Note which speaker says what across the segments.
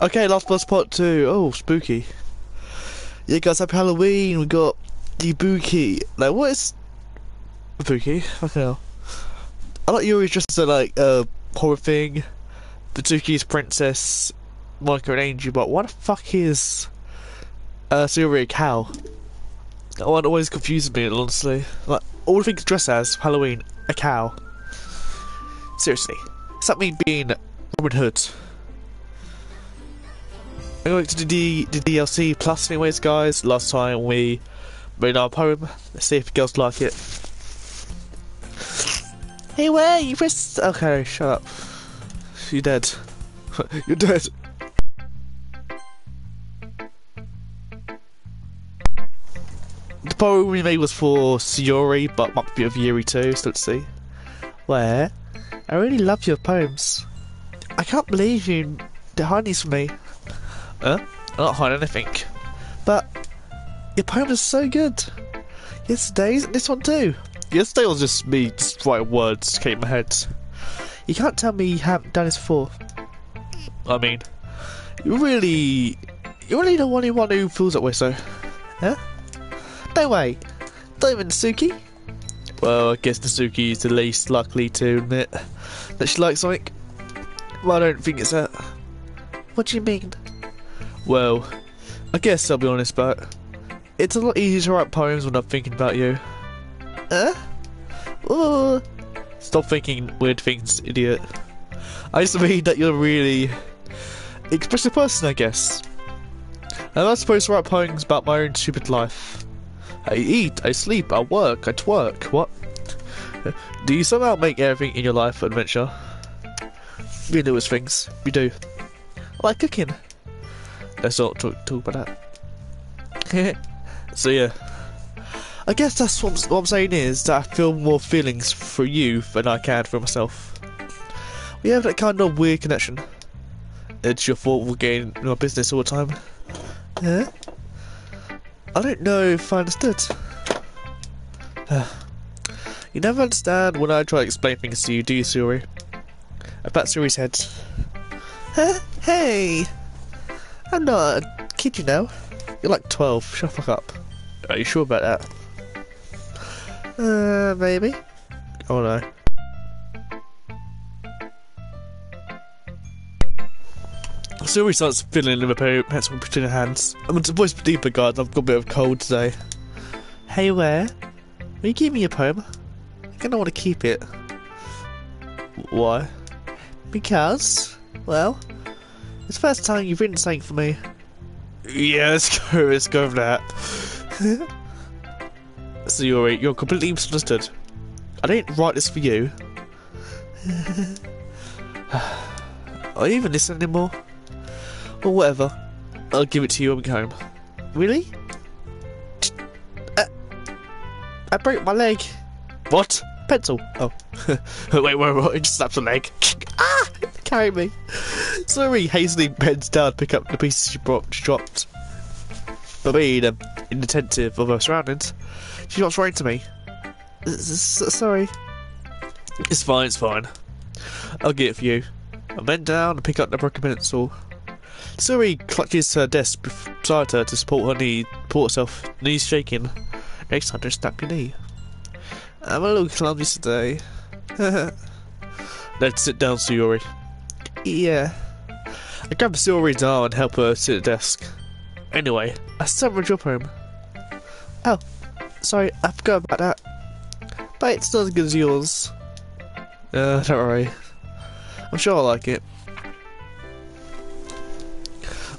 Speaker 1: Okay, Last Bus Part 2. Oh, spooky. Yeah, guys, happy Halloween. We got the Buki. Like, what is Buki? Fucking hell. I thought you were just a, like, horror thing. Buki's princess, Monica and Angel, but what the fuck is Sylvia a cow? That one always confuses me, honestly. Like, all the things dressed as Halloween, a cow. Seriously. It's like me being Robin Hood. I'm going to do the DLC plus anyways, guys. Last time we made our poem. Let's see if the girls like it. Hey, where you pressed? Okay, shut up. You're dead. You're dead. The poem we made was for Sayori, but might be of Yuri too, so let's see. Where? I really love your poems. I can't believe you did hide these from me. I'm not hiding anything. But your poem is so good. Yesterday's and this one too. Yesterday was just me just writing words came in my head. You can't tell me you haven't done this before. I mean, you're really the only one who feels that way, so. Huh? No way. Not even Suki? Well, I guess the Suki is the least likely to admit that she likes something. Well, I don't think it's that. What do you mean? Well, I guess I'll be honest, but it's a lot easier to write poems when I'm thinking about you. Oh. Stop thinking weird things, idiot. I just mean that you're a really expressive person, I guess. And I'm supposed to write poems about my own stupid life. I eat, I sleep, I work, I twerk. What? Do you somehow make everything in your life an adventure? You do those things. You do. I like cooking. Let's not talk about that. So yeah. I guess that's what I'm saying is that I feel more feelings for you than I can for myself. We have that kind of weird connection. It's your fault we're getting in our business all the time. Huh? I don't know if I understood. You never understand when I try to explain things to you, do you, Suri? I pat Suri's head. Huh? Hey! I'm not a kid, you know. You're like 12, shut the fuck up. Are you sure about that? Maybe. Oh no. Suri starts fiddling with a pencil between her hands. I'm a voice deeper, guys. I've got a bit of a cold today. Hey, where? Will you give me a poem? I think I want to keep it. Why? Because, well, it's the first time you've written something for me. Yeah, let's go over that. So you're completely misunderstood. I didn't write this for you. Are you even listening anymore? Or whatever. I'll give it to you when we get home. Really? I broke my leg. What? Pencil. Oh. wait, it just snapped a leg. Ah! Carry me. Sorry, hastily bends down to pick up the pieces she dropped. But being inattentive of her surroundings, she drops right into me. Sorry. It's fine. I'll get it for you. I bend down and pick up the broken pencil. Suri clutches her desk beside her to support herself, knees shaking. Next time, don't snap your knee. I'm a little clumsy today. Let's sit down, Sayori. Yeah. I grab Sayori's arm and help her sit at the desk. Anyway, I still read your poem. Oh, sorry, I forgot about that. But it's not as good as yours. Don't worry. I'm sure I like it.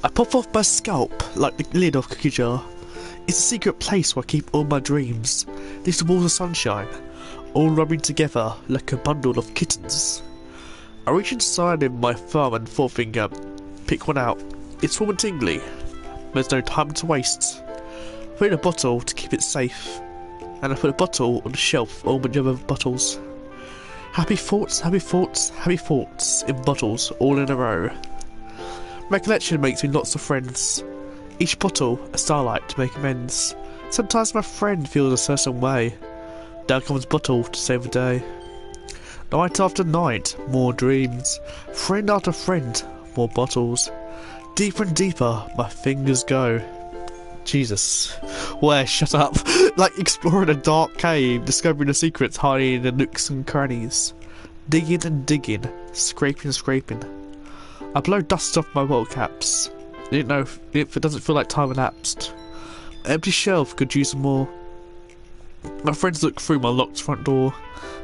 Speaker 1: I pop off my scalp like the lid of a cookie jar. It's a secret place where I keep all my dreams. These balls of sunshine, all rubbing together like a bundle of kittens. I reach inside with my thumb and forefinger, pick one out. It's warm and tingly. There's no time to waste. I put it in a bottle to keep it safe, and I put a bottle on the shelf along with the other bottles. Happy thoughts in bottles, all in a row. Recollection makes me lots of friends. Each bottle a starlight to make amends. Sometimes my friend feels a certain way. Down comes bottle to save the day. Night after night, more dreams. Friend after friend, more bottles. Deeper and deeper, my fingers go. Jesus. Where? Shut up. Like exploring a dark cave, discovering the secrets hiding in the nooks and crannies. Digging and digging, scraping and scraping. I blow dust off my bottle caps. I didn't know if it doesn't feel like time elapsed. An empty shelf could use some more. My friends look through my locked front door.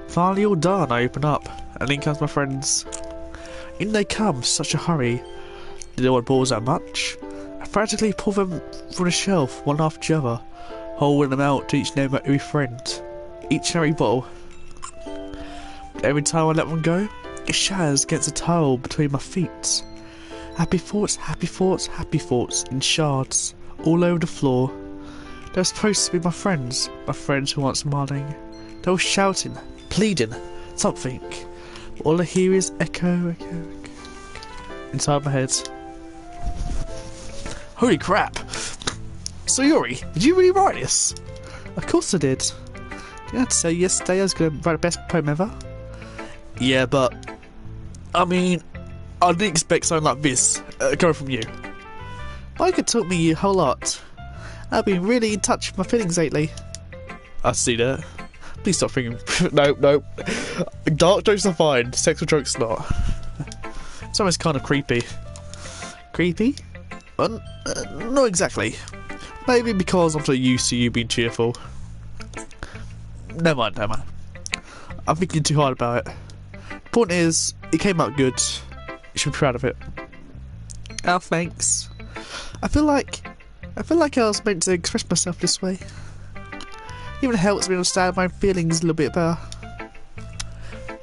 Speaker 1: Finally all done, I open up, and in comes my friends. In they come, such a hurry. Did no one pause that much? I frantically pull them from the shelf, one after the other, holding them out to each name of every friend, each and every bottle. Every time I let one go, it shatters against the tile between my feet. Happy thoughts, happy thoughts, happy thoughts, in shards, all over the floor. They were supposed to be my friends who aren't smiling. They were shouting, pleading, something. But all I hear is echo, echo, echo, inside my head. Holy crap! So Yuri, did you really write this? Of course I did. Didn't I have to say yesterday I was going to write the best poem ever? Yeah, but I mean, I didn't expect something like this coming from you. Well, you could taught me a whole lot. I've been really in touch with my feelings lately. I see that. Please stop thinking. No. Dark jokes are fine, sexual jokes not. It's almost kind of creepy. Creepy? Well, not exactly. Maybe because I'm so used to you being cheerful. Never mind. I'm thinking too hard about it. The point is, it came out good. You should be proud of it. Oh, thanks. I feel like I was meant to express myself this way. Even helps me understand my feelings a little bit better.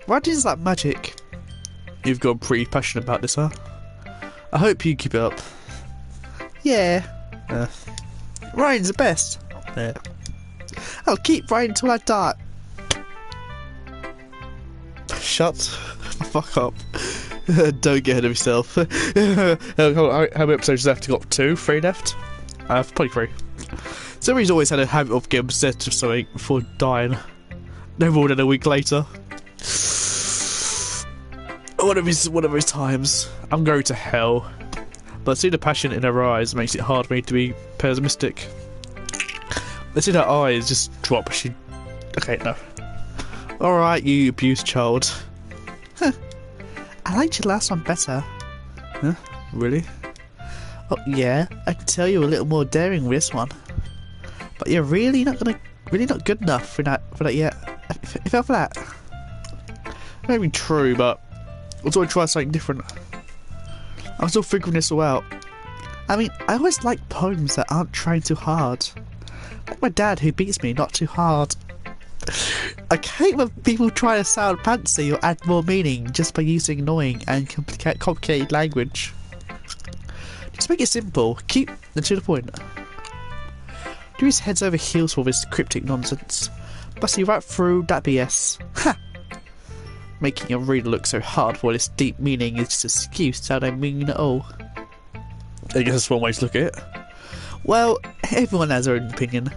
Speaker 1: Writing is like magic. You've got pretty passionate about this, huh? I hope you keep it up. Yeah. Writing's the best. Yeah. I'll keep writing till I die. Shut the fuck up. Don't get ahead of yourself. How many episodes left? You got 2? 3 left? Probably 3. Somebody's always had a habit of getting obsessed with something before dying. No more than a week later. One of his times. I'm going to hell. But seeing the passion in her eyes makes it hard for me to be pessimistic. I see her eyes just drop. Okay, no. Alright, you abused child. Huh. I liked your last one better. Huh? Really? Oh yeah, I can tell you a little more daring with this one. But you're really not good enough for that yet. If fell for that. Maybe true, but I thought I'd try something different. I'm still figuring this all out. I mean, I always like poems that aren't trying too hard. Like my dad who beats me not too hard. I hate when people try to sound fancy or add more meaning just by using annoying and complicated language. Just make it simple, keep them to the point. Drew's heads over heels for this cryptic nonsense. Busting right through that BS. Ha! Making a reader look so hard for this deep meaning is just an excuse that I don't mean at all. I guess that's one way to look at it. Well, everyone has their own opinion.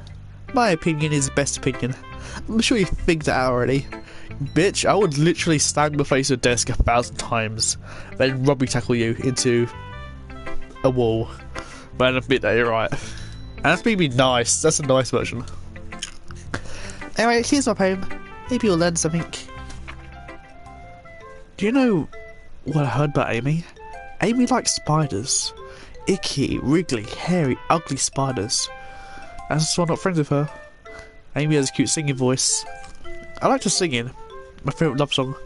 Speaker 1: My opinion is the best opinion. I'm sure you figured that out already. Bitch, I would literally stand the face of the desk 1,000 times, then rugby tackle you into a wall. But I admit that you're right. And that's maybe nice. That's a nice version. Anyway, here's my poem. Maybe you'll learn something. Do you know what I heard about Amy? Amy likes spiders. Icky, wriggly, hairy, ugly spiders. That's why I'm not friends with her. Amy has a cute singing voice. I liked her singing. My favourite love song.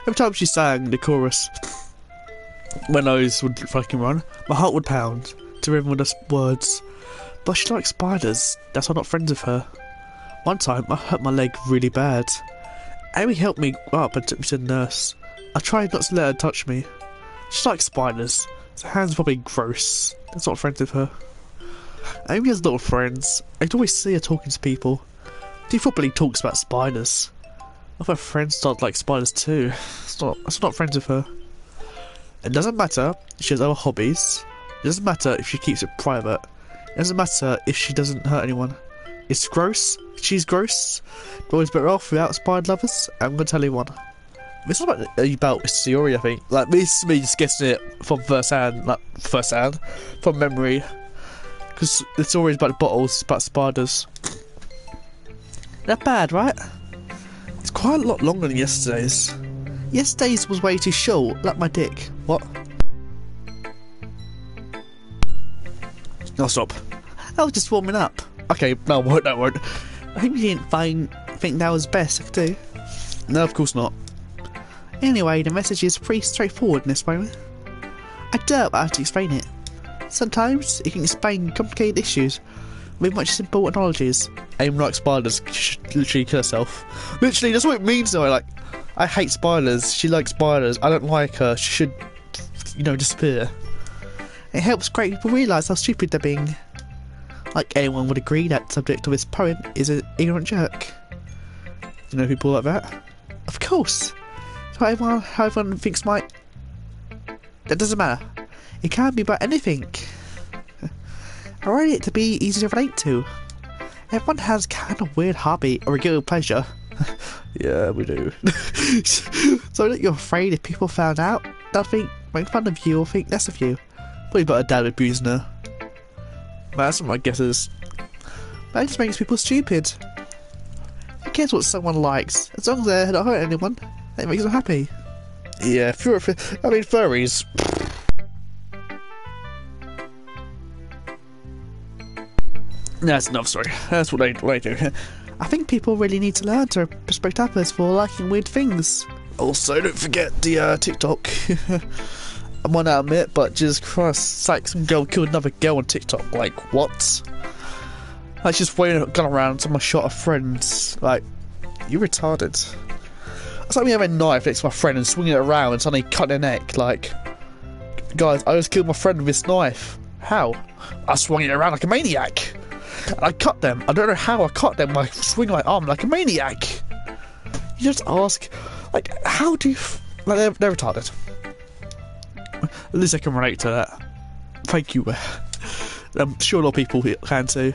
Speaker 1: Every time she sang the chorus, my nose would fucking run. My heart would pound to rhythm with the words. But she likes spiders. That's why I'm not friends with her. One time, I hurt my leg really bad. Amy helped me up and took me to the nurse. I tried not to let her touch me. She likes spiders. So her hands are probably gross. That's not friends with her. Amy has a lot of friends. I can always see her talking to people. She probably talks about spiders. Other friends start like spiders too. That's not friends with her. It doesn't matter if she has other hobbies. It doesn't matter if she keeps it private. It doesn't matter if she doesn't hurt anyone. It's gross. She's gross. But always better off without spider lovers. I'm gonna tell you one. It's not about Sayori, I think. Like, this is me just guessing it from first hand, from memory. Because the story is about the bottles, it's about spiders. Not bad, right? It's quite a lot longer than yesterday's. Yesterday's was way too short, like my dick. What? No, stop. I was just warming up. Okay, no, I won't. I think you didn't think that was best I could do. No, of course not. Anyway, the message is pretty straightforward in this moment. I doubt how to explain it. Sometimes you can explain complicated issues with much simple analogies. Aim like spiders, she should literally kill herself. Literally, that's what it means though. Like, I hate spiders, she likes spiders, I don't like her, she should, disappear. It helps great people realise how stupid they're being. Like, anyone would agree that the subject of this poem is an ignorant jerk. Do you know people like that? Of course! How everyone thinks might... That doesn't matter. It can't be about anything. I write it to be easy to relate to. Everyone has kind of weird hobby or a guilty pleasure. Yeah, we do. So that you're afraid if people found out, they'll make fun of you or think less of you. Probably about a dad abusing her. That's what my guess is. That just makes people stupid. Who cares what someone likes? As long as they don't hurt anyone, that makes them happy. Yeah, furries. That's enough story. That's what I do. I think people really need to learn to respect others for liking weird things. Also, don't forget the TikTok. I might not admit, but Jesus Christ, it's like some girl killed another girl on TikTok. Like, what? Like, just waving a gun around, someone shot a friend. Like, you retarded. It's like me having a knife next to my friend and swinging it around and suddenly cut their neck. Like, guys, I just killed my friend with this knife. How? I swung it around like a maniac. And I cut them. I don't know how I cut them. I swing my arm like a maniac. You just ask, like, how do you... Like, they're retarded. At least I can relate to that. Thank you. I'm sure a lot of people can too.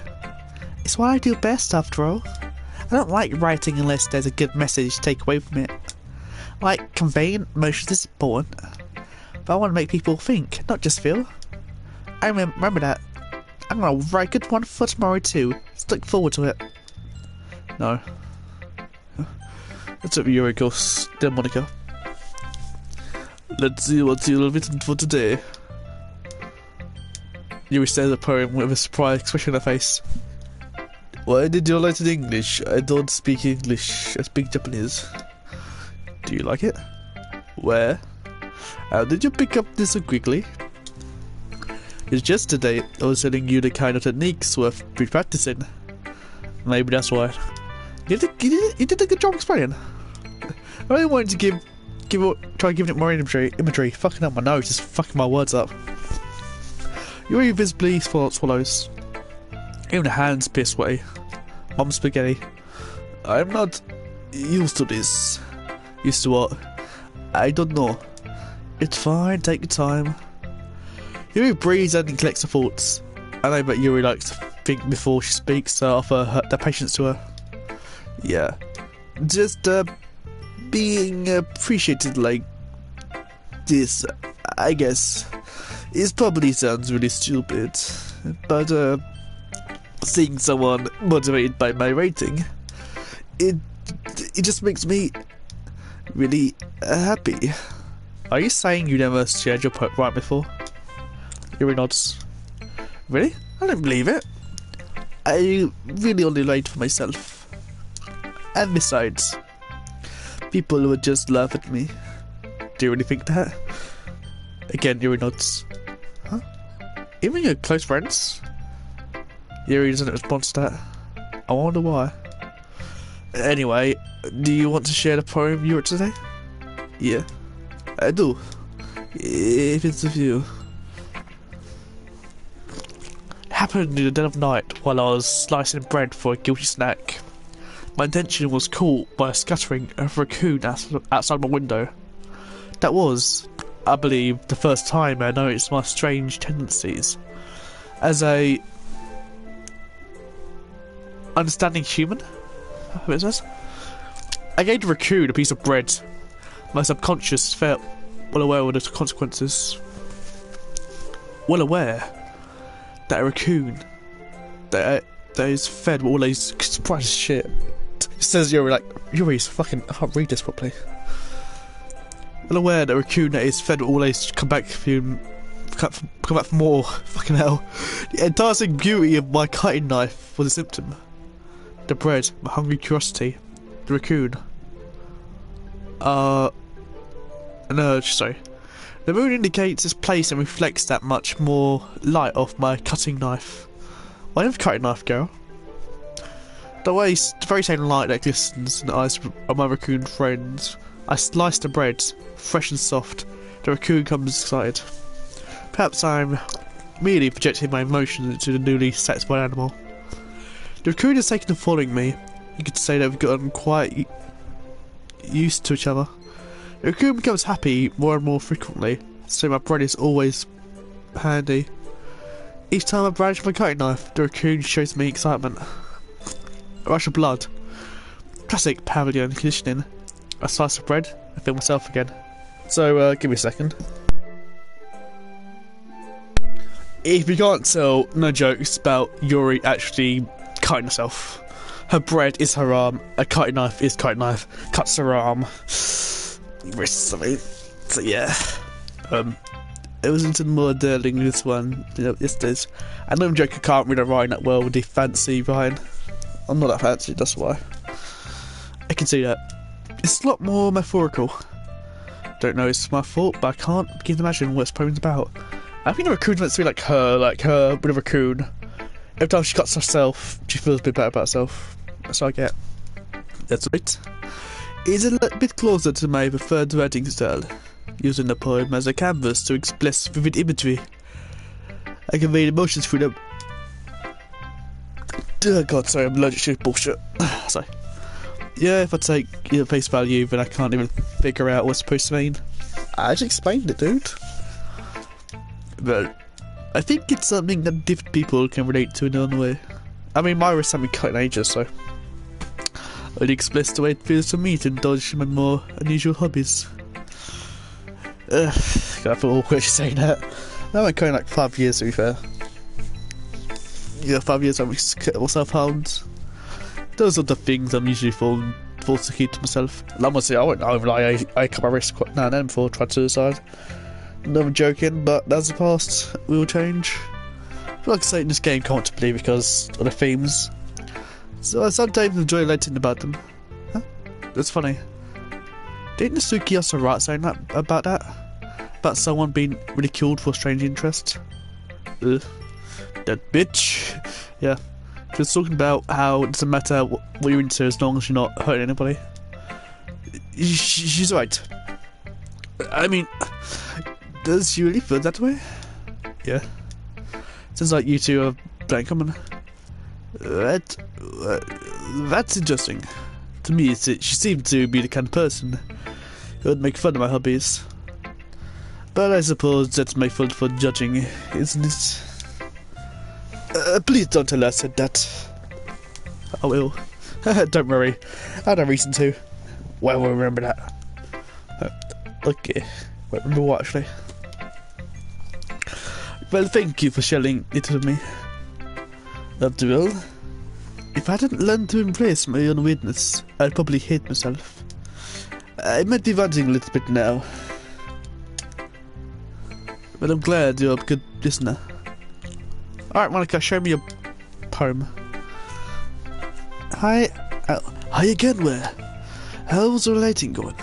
Speaker 1: It's what I do best, after all. I don't like writing unless there's a good message to take away from it. Like, conveying emotions is important, but I want to make people think, not just feel. I remember that. I'm gonna write a good one for tomorrow too. Just look forward to it. No. That's what Yuriko still Monica. Let's see what's you've written for today. Yuri says a poem with a surprised expression on her face. Why did you write it in English? I don't speak English, I speak Japanese. Do you like it? Where? How did you pick up this so quickly? It's just today I was telling you the kind of techniques worth practicing. Maybe that's why. You did a good job explaining. I really wanted to try giving it more imagery. Fucking up my nose, just fucking my words up. Yuri visibly swallows. Even the hands appear sweaty. Mum spaghetti. I'm not used to this. Used to what? I don't know. It's fine, take your time. Yuri breathes and collects her thoughts. I know, but Yuri likes to think before she speaks, so I offer the patience to her. Yeah. Just, being appreciated like this, I guess. It probably sounds really stupid, but, seeing someone motivated by my rating, it just makes me really happy. Are you saying you never shared your poem right before? Yuri nods. Really? I don't believe it. I really only write for myself. And besides, people would just laugh at me. Do you really think that? Again, Yuri nods. Huh? Even your close friends? Yuri doesn't respond to that. I wonder why. Anyway, do you want to share the poem you wrote today? Yeah, I do. If it's with you. It happened in the dead of night while I was slicing bread for a guilty snack. My attention was caught by a scattering of a raccoon outside my window. That was, I believe, the first time I noticed my strange tendencies. As a understanding human, I gave the raccoon a piece of bread. My subconscious felt well aware of the consequences. Well aware that a raccoon that is fed with all these surprise shit. It says Yuri like, Yuri's fucking, I can't read this properly. Well aware that a raccoon that is fed with all these come back for more, fucking hell. The enticing beauty of my cutting knife was a symptom. The bread, my hungry curiosity, the raccoon. An urge, sorry. The moon indicates its place and reflects that much more light off my cutting knife. Well, I have a cutting knife, girl. The very same light that glistens in the eyes of my raccoon friends. I slice the bread, fresh and soft. The raccoon comes excited. Perhaps I'm merely projecting my emotions into the newly satisfied animal. The raccoon has taken to following me. You could say they've gotten quite used to each other. The raccoon becomes happy more and more frequently, so my bread is always handy. Each time I brandish my cutting knife, the raccoon shows me excitement. A rush of blood. Classic pavilion conditioning. A slice of bread, I feel myself again. So, give me a second. If you can't tell, no jokes about Yuri actually cutting herself. Her bread is her arm, a cutting knife is cutting knife, cuts her arm. Wrists, I mean. So yeah. It was into more dirling this one, yesterday's. I know I'm joking, I can't read a writing that well with the fancy writing. I'm not that fancy, that's why. I can see that. It's a lot more metaphorical. Don't know it's my fault, but I can't begin to imagine what this poem's about. I think the raccoon's meant to be like her with a raccoon. Every time she cuts herself, she feels a bit better about herself. That's what I get. That's right. It's a bit closer to my preferred writing style, using the poem as a canvas to express vivid imagery. I convey emotions through them. Oh god, sorry, I'm allergic to bullshit. Sorry. Yeah, if I take face value, then I can't even figure out what's supposed to mean. I just explained it, dude. But I think it's something that different people can relate to in their own way. I mean, my wrists haven't cut in ages, so I'd express the way it feels to me to indulge in my more unusual hobbies. I feel awkward saying that. That went cutting like 5 years, to be fair. Yeah, 5 years I've self-harmed. Those are the things I'm usually forced to keep to myself. And I must say, I won't lie, I cut my wrist quite now and then before I tried suicide. No, I'm joking, but that's the past. We will change. I feel like saying this game comfortably because of the themes. So I sometimes enjoy letting about them. Huh? That's funny. Didn't Suki also write saying that about that? About someone being ridiculed for strange interest? Ugh. That bitch. Yeah. She was talking about how it doesn't matter what you're into as long as you're not hurting anybody. She's right. I mean, does she really feel that way? Yeah. Sounds like you two are playing common. That's interesting. To me, she seemed to be the kind of person who would make fun of my hobbies. But I suppose that's my fault for judging, isn't it? Please don't tell her I said that. I will. Don't worry, I had a reason to. Well, we'll remember that. Okay. Wait, remember what actually? Well, thank you for sharing it with me. After all, if I hadn't learned to embrace my own weirdness, I'd probably hate myself. I might be ranting a little bit now, but I'm glad you're a good listener. Alright, Monica, show me your poem. Hi again, Where? How's the relating going?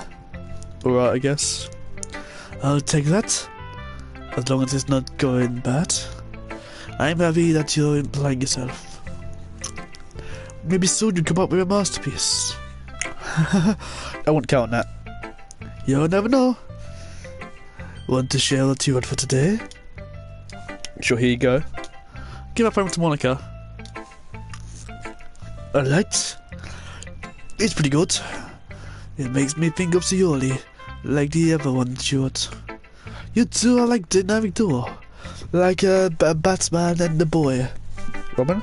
Speaker 1: Alright, I guess. I'll take that, as long as it's not going bad. I'm happy that you're implying yourself. Maybe soon you'll come up with a masterpiece. I won't count that. You'll never know. Want to share what you want for today? Sure, here you go. Give my phone to Monica. Alright. It's pretty good. It makes me think of Sioli, like the other one short. You two are like dynamic duo. Like a Batman and the boy. Robin?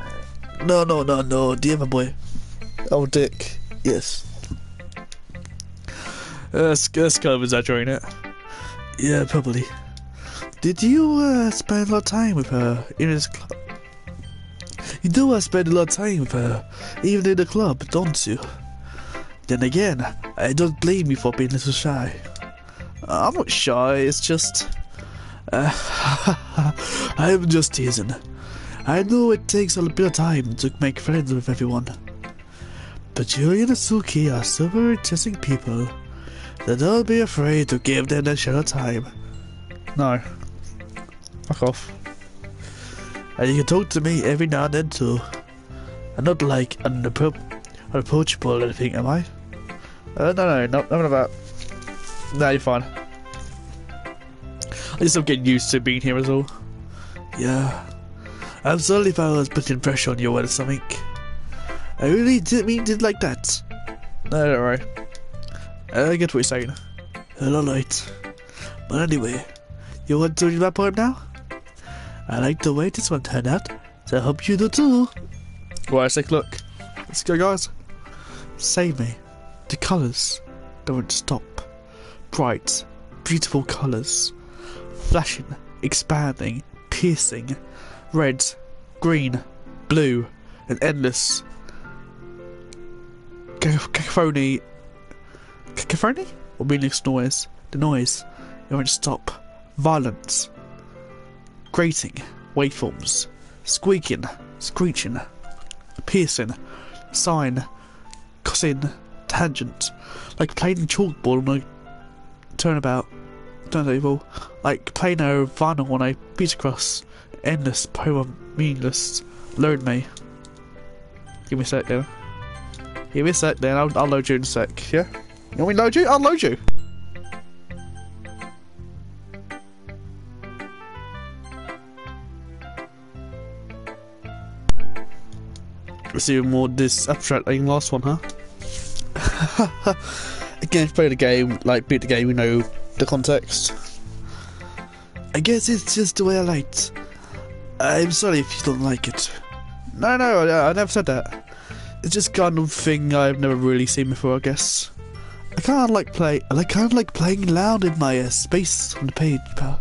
Speaker 1: No, the other boy. Oh, Dick. Yes. That's kind of exaggerating it. Yeah, probably. Did you spend a lot of time with her in this club? You do spend a lot of time with her, even in the club, don't you? Then again, I don't blame you for being a little shy. I'm not shy, it's just... I'm just teasing. I know it takes a bit of time to make friends with everyone. But you and Suki are so very interesting people, so don't be afraid to give them a shot of time. No. Fuck off. And you can talk to me every now and then too. I'm not like unapproachable or anything, am I? No, not about. No, you're fine. I'm just getting used to being here as well. Yeah. I'm sorry if I was putting pressure on you or something. I really didn't mean it like that. No, don't worry. I get what you're saying. Alright. But anyway, you want to read my poem now? I like the way this one turned out, so I hope you do too. Well, let's take a look. Let's go, guys. Save me. The colours don't stop. Bright, beautiful colours. Flashing, expanding, piercing. Red, green, blue, and endless. Cacophony. Cacophony? Or meaningless noise. The noise. It won't stop. Violence. Grating. Waveforms. Squeaking. Screeching. Piercing. Sine. Cosine. Tangent. Like playing chalkboard on a turntable. Like playing a vinyl on a pizza crust. Endless. Poem. Meaningless. Load me. Give me a sec then. Give me a sec then. I'll load you in a sec. Yeah? You want me to load you? I'll load you. Let's see more of this abstracting last one, huh? Again, if you play the game, like beat the game, we know the context. I guess it's just the way I liked. I'm sorry if you don't like it. No, I never said that. It's just kind of thing I've never really seen before, I guess. I kind of like playing loud in my space on the page, pal.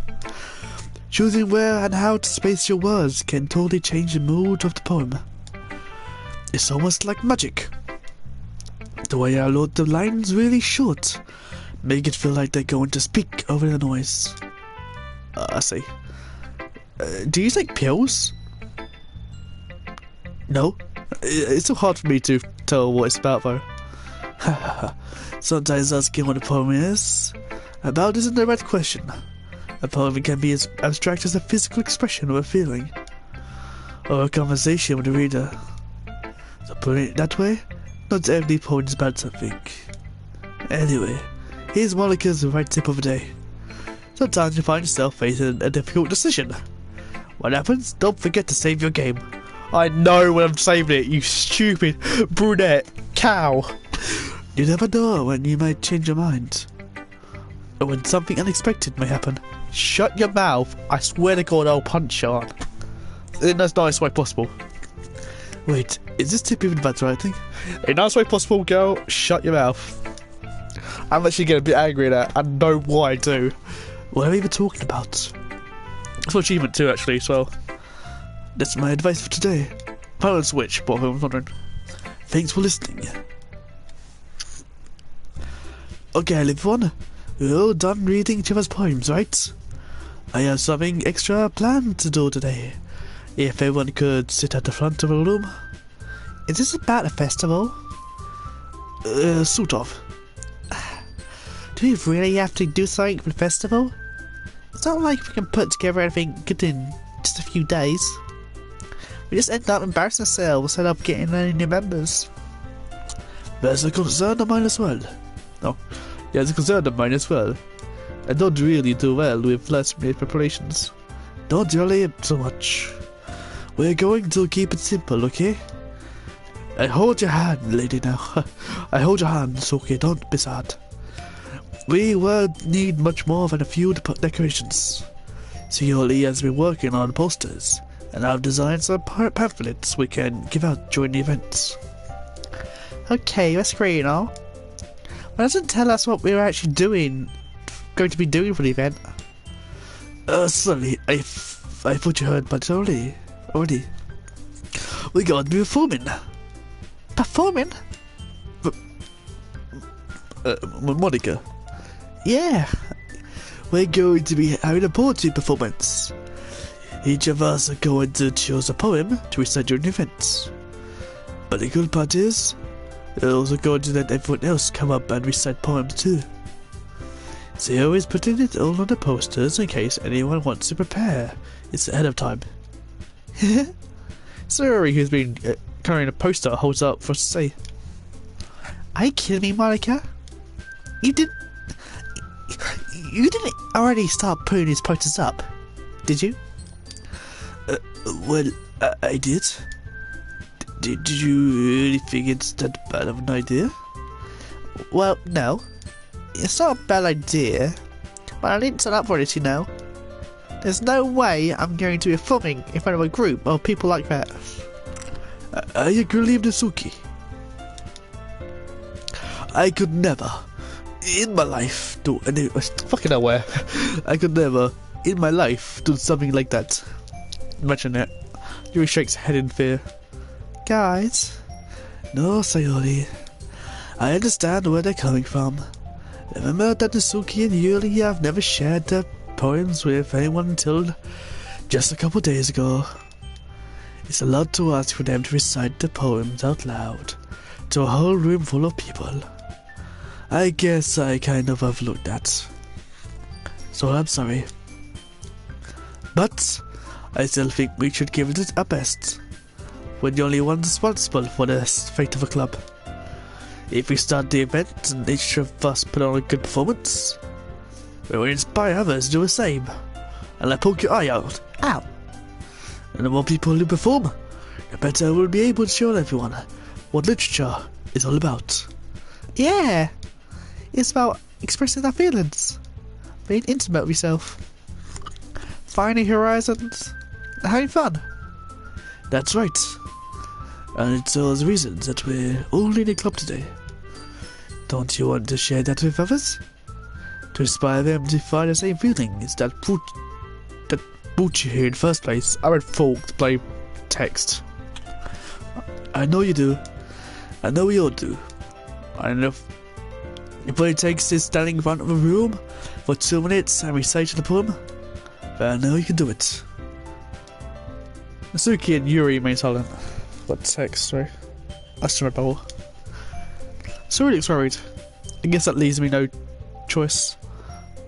Speaker 1: Choosing where and how to space your words can totally change the mood of the poem. It's almost like magic. The way I load the lines really short, make it feel like they're going to speak over the noise. I see. Do you take pills? No. It's so hard for me to tell what it's about, though. Sometimes asking what a poem is about isn't the right question. A poem can be as abstract as a physical expression of a feeling, or a conversation with the reader. So putting it that way, not every poem is about something. Anyway, here's Monica's right tip of the day. Sometimes you find yourself facing a difficult decision. What happens? Don't forget to save your game. I know when I'm saving it, you stupid brunette cow. You never know when you might change your mind. Or when something unexpected may happen. Shut your mouth. I swear to God I'll punch you on. In the nicest way possible. Wait, is this tip even about writing? In the nicest way possible, girl, shut your mouth. I'm actually getting a bit angry at that. I know why I do. What are we even talking about? It's an achievement too, actually, so... That's my advice for today. Pilot switch, but I'm wondering. Thanks for listening. Okay, everyone. We're all done reading each other's poems, right? I have something extra planned to do today. If everyone could sit at the front of the room. Is this about a festival? Sort of. Do we really have to do something for the festival? It's not like we can put together everything good in just a few days. We just end up embarrassing ourselves instead of getting any new members. That's a concern of mine as well. No, yeah, it's a concern of mine as well. I don't really do well with last minute preparations. Don't worry so much. We're going to keep it simple, okay? I hold your hand, lady, now. I hold your hand, okay? Don't be sad. We won't need much more than a few decorations. Sioli has been working on posters, and I've designed some pamphlets we can give out during the events. Okay, that's great and all. doesn't tell us what we're actually going to be doing for the event. Sorry, I thought you heard, but already. We're going to be performing. Performing? Monica. Yeah. We're going to be having a poetry performance. Each of us are going to choose a poem to recite during the event. But the good part is, we're also going to let everyone else come up and recite poems too. So you're always putting it all on the posters in case anyone wants to prepare. It's ahead of time. Sorry, who's been carrying a poster holds up for us to say. Are you kidding me, Monica? You didn't already start putting these posters up, did you? Well, I did. Did you really think it's that bad of an idea? Well, no. It's not a bad idea, but I didn't sign up for it, you know. There's no way I'm going to be performing in front of a group of people like that. I agree with Suki. I could never, in my life, do any... Fucking nowhere. I could never, in my life, do something like that. Imagine it. Yuri shakes head in fear. Guys. No, Sayori. I understand where they're coming from. Remember that Suki and Yuri have never shared their poems with anyone until just a couple days ago. It's a lot to ask for them to recite the poems out loud to a whole room full of people. I guess I kind of overlooked that. So I'm sorry. But I still think we should give it our best. We're the only ones responsible for the fate of a club. If we start the event and each of us put on a good performance, we will inspire others to do the same. And like poke your eye out. Ow! And the more people who perform, the better we'll be able to show everyone what literature is all about. Yeah! It's about expressing our feelings, being intimate with yourself, finding horizons, and having fun. That's right. And it's all the reasons that we're all in a club today. Don't you want to share that with others? To inspire them to find the same feelings that brought you here in the first place. I read full play text. I know you do. I know we all do. I know if all it takes is standing in front of a room for 2 minutes and reciting the poem, then I know you can do it. Suki and Yuri remain silent. What text, sorry? That's my bubble. Sorry, looks worried. I guess that leaves me no choice.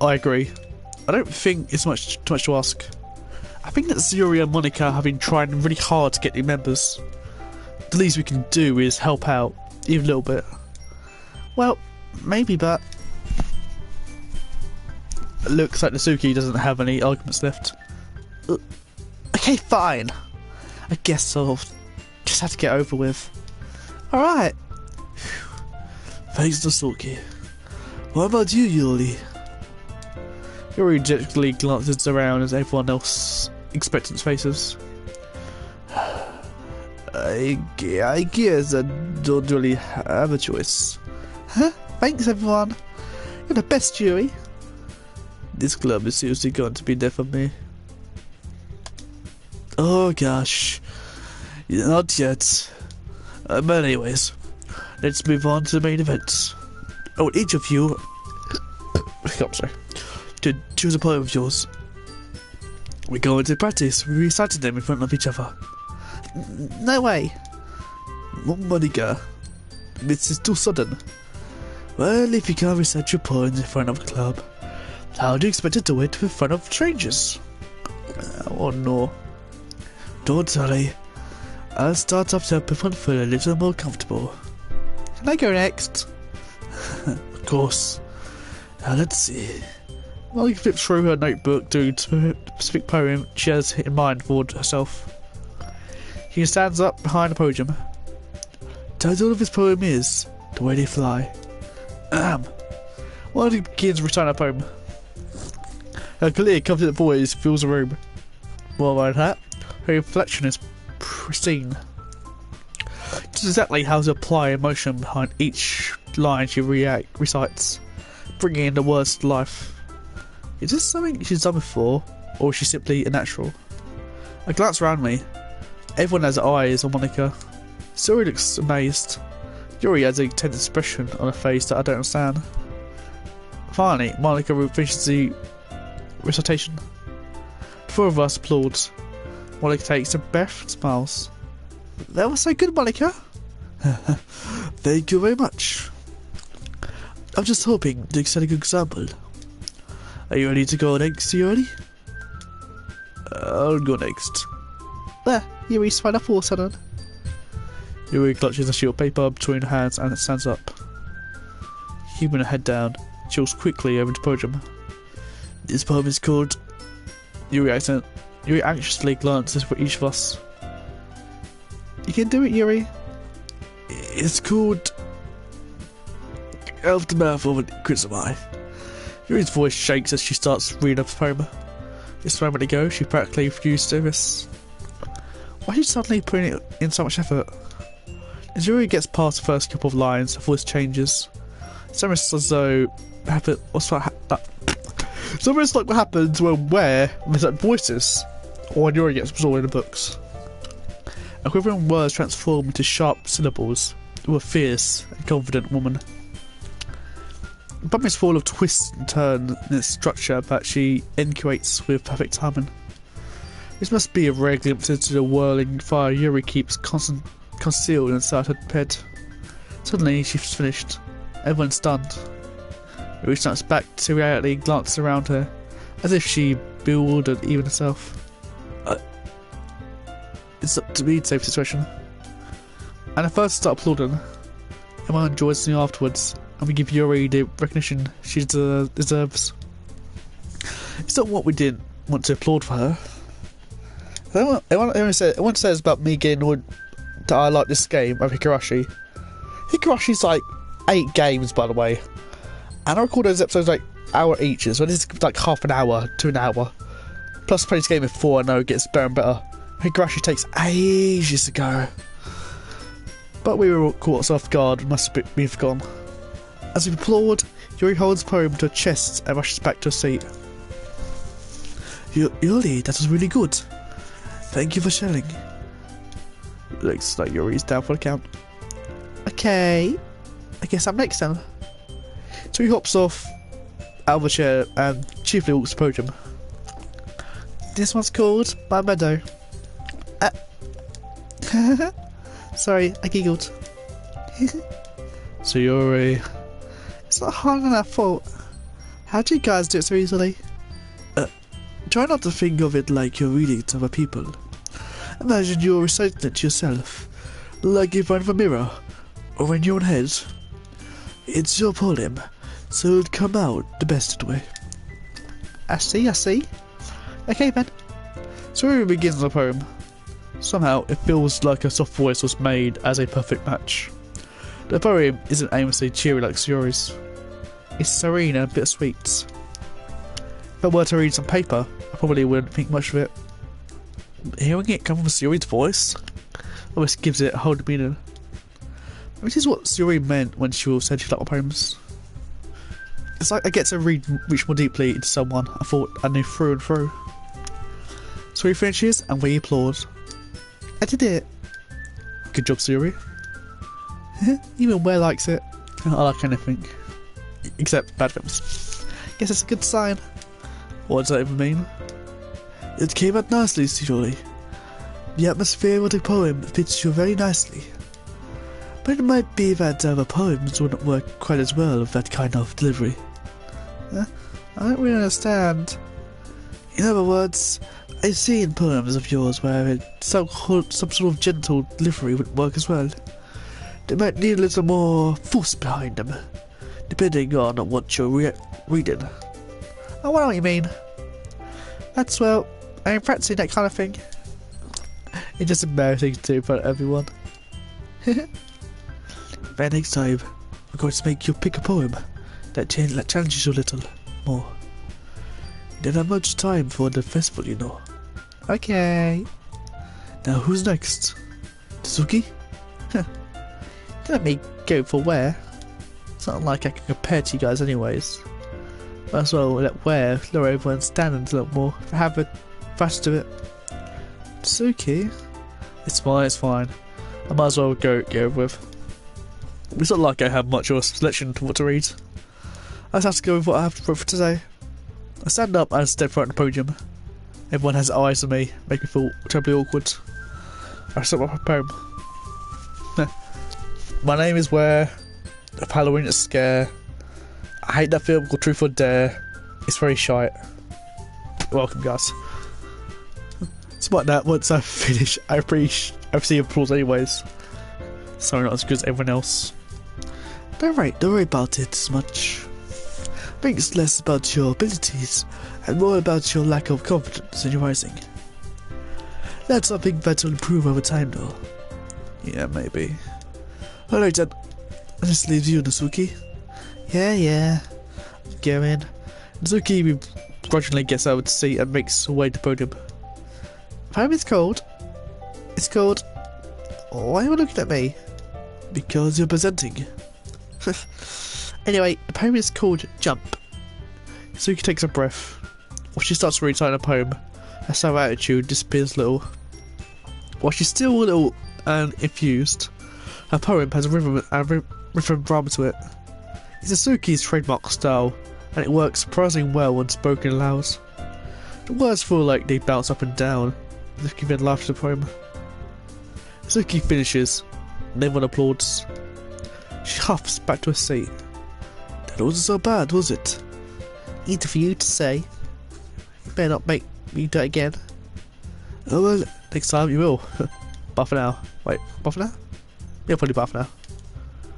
Speaker 1: I agree. I don't think it's too much to ask. I think that Yuri and Monica have been trying really hard to get new members. The least we can do is help out, even a little bit. Well, maybe, but it looks like Natsuki doesn't have any arguments left. Okay, fine. I guess I'll just have to get over with. Alright. Thanks, Natsuki. What about you, Yuri? Yuri gently glances around as everyone else expectant faces. I guess I don't really have a choice. Huh? Thanks, everyone. You're the best, Yuri. This club is seriously going to be there for me. Oh gosh. Not yet. But anyways, let's move on to the main event. I want each of you to choose a poem of yours. We're going to practice reciting them in front of each other. No way. Monica, this is too sudden. Well, if you can't recite your poems in front of a club, how do you expect to do it in front of strangers? Oh no. Don't worry. I'll start off to help everyone feel a little more comfortable. Can I go next? Of course. Now let's see. Monica flips through her notebook to a specific poem she has in mind for herself. He stands up behind the podium. The title of his poem is The Way They Fly. Monica begins reciting her poem. Her clear, confident voice fills the room. More than that, her reflection is pristine. Just exactly how to apply emotion behind each line she recites, bringing the words to life. Is this something she's done before, or is she simply a natural? I glance around me. Everyone has eyes on Monica. Sayori looks amazed. Yuri has a tense expression on her face that I don't understand. Finally, Monica finishes the recitation. The four of us applaud. Monica takes a breath and smiles. That was so good, Monica. Thank you very much. I'm just hoping to set a good example. Are you ready to go next, Yuri? I'll go next. There, Yuri's fine up all sudden. Yuri clutches a sheet of paper between her hands and stands up. Keeping her head down, she walks quickly over to the podium. This poem is called... Yuri anxiously glances for each of us. You can do it, Yuri. It's called... Aftermath of an Christmas. Yuri's voice shakes as she starts reading up the poem. Just a moment ago, she practically refused to do this. Why is she suddenly putting in so much effort? As Yuri gets past the first couple of lines, her voice changes. It's almost as though... It's almost like what happens when there's like voices, or when Yuri gets absorbed in the books. A quivering words transform into sharp syllables of a fierce and confident woman. The poem is full of twists and turns in its structure, but she enunciates with perfect timing. This must be a rare glimpse into the whirling fire Yuri keeps concealed inside her head. Suddenly, she's finished. Everyone's stunned. Yuri snaps back to reality and glances around her, as if she bewildered even herself. It's up to me to save the situation. And at first start applauding. Everyone joins me afterwards, and we give Yuri the recognition she deserves. It's not what we didn't want to applaud for her. Everyone says about me getting annoyed that I like this game of Higurashi. Higurashi's like 8 games, by the way. And I record those episodes like hour each, so this is like half an hour to an hour. Plus, I play this game before I know it gets better and better. Higurashi takes ages to go. But we were all caught off guard and must be forgotten. As we applaud, Yuri holds the poem to her chest and rushes back to her seat. Yuri, that was really good. Thank you for sharing. Looks like Yuri's down for the count. Okay, I guess I'm next then. So he hops off out of the chair and chiefly walks the podium. This one's called My Meadow. Sorry, I giggled. So Yuri, it's not hard on our fault. How do you guys do it so easily? Try not to think of it like you're reading it to other people. Imagine you're reciting it to yourself, like in front of a mirror, or in your own head. It's your poem, so it'll come out the best way. I see. Okay then. So Yuri begins the poem. Somehow, it feels like her soft voice was made as a perfect match. The poem isn't aimlessly cheery like Yuri's. It's serene and bittersweet. If I were to read some paper, I probably wouldn't think much of it. But hearing it come from Yuri's voice almost gives it a whole demeanour. Which is what Yuri meant when she said she liked my poems. It's like I get to reach more deeply into someone I thought I knew through and through. So he finishes and we applaud. I did it! Good job, Yuri. Even Ware likes it. I like anything. Except bad films. Guess that's a good sign. What does that even mean? It came out nicely, Yuri. The atmosphere of the poem fits you very nicely. But it might be that other poems wouldn't work quite as well with that kind of delivery. I don't really understand. In other words, I've seen poems of yours where some sort of gentle delivery would work as well. They might need a little more force behind them, depending on what you're reading. Oh, I know what you mean. That's, well, I'm practicing that kind of thing. It's just embarrassing to do in front of everyone. But next time, we're going to make you pick a poem that challenges you a little more. You don't have much time for the festival, you know. Okay. Now who's next? Suzuki? Let me go for Ware. It's not like I can compare to you guys anyways. Might as well let lower everyone's standards a little more. Have a fast to it. Suki? It's fine. I might as well get over with. It's not like I have much of a selection to what to read. I just have to go with what I have for today. I stand up and step front of the podium. Everyone has eyes on me, make me feel terribly awkward. I start my poem. My name is Ware, of Halloween is Scare. I hate that film called Truth or Dare. It's very shite. Welcome, guys. It's about that. Once I finish, I see applause anyways. Sorry, not as good as everyone else. Don't worry about it as much. I think it's less about your abilities and more about your lack of confidence in your writing. That's something that will improve over time, though. Yeah, maybe. Alright then. This leaves you, Natsuki. Yeah. Going. Natsuki begrudgingly gets out of the seat and makes her way to the podium. Poem is called. It's called. Why are you looking at me? Because you're presenting. Anyway, the poem is called Jump. Natsuki takes a breath. While she starts reciting a poem, her sour attitude disappears a little. While she's still a little infused, her poem has a rhythm drama to it. It's Natsuki's trademark style, and it works surprisingly well when spoken aloud. The words feel like they bounce up and down, as if giving life to the poem. Natsuki finishes, and everyone applauds. She huffs back to her seat. That wasn't so bad, was it? Easy for you to say. You better not make me do it again. Oh well, next time you will. Bye for now. Wait, bye for now? Yeah, probably bye for now.